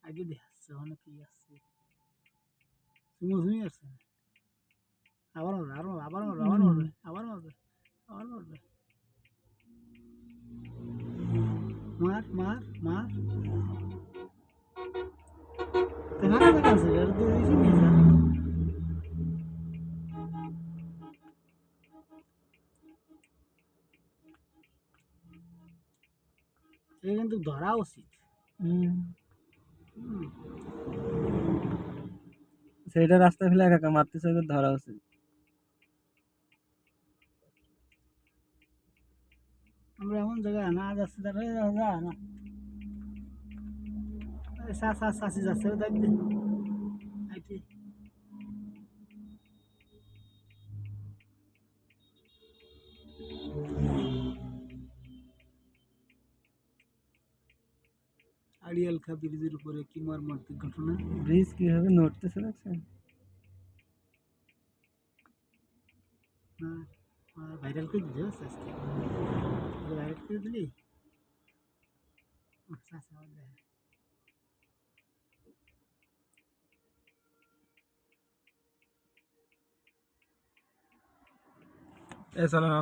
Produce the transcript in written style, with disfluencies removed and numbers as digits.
আগে দেখাচ্ছে অনেক কি আছে তুমি আসছে আবার মারবে আবার মারবে আবার মারবে আবার মারবে আবার মারবে মার মার মার দেখা আছে আর তো বেশি নিয়ে যা এটা কিন্তু ধরা উচিত সেইটা রাস্তায় ফেলে একা একা মারতেছে, ওকে ধরা উচিত। আমরা এমন জায়গায় না যাচ্ছে তারা যা না শাসি যাচ্ছে দেখবে আইটি আড়িয়াল খা ব্রিজের উপরে কি মর্মান্তিক ঘটনা ব্রিজ কিভাবে নড়তেছে দেখছেন? ভাইরাল করে দিলি আজকে ভাইরাল করে দিলি আচ্ছা আচ্ছা এ চলো না।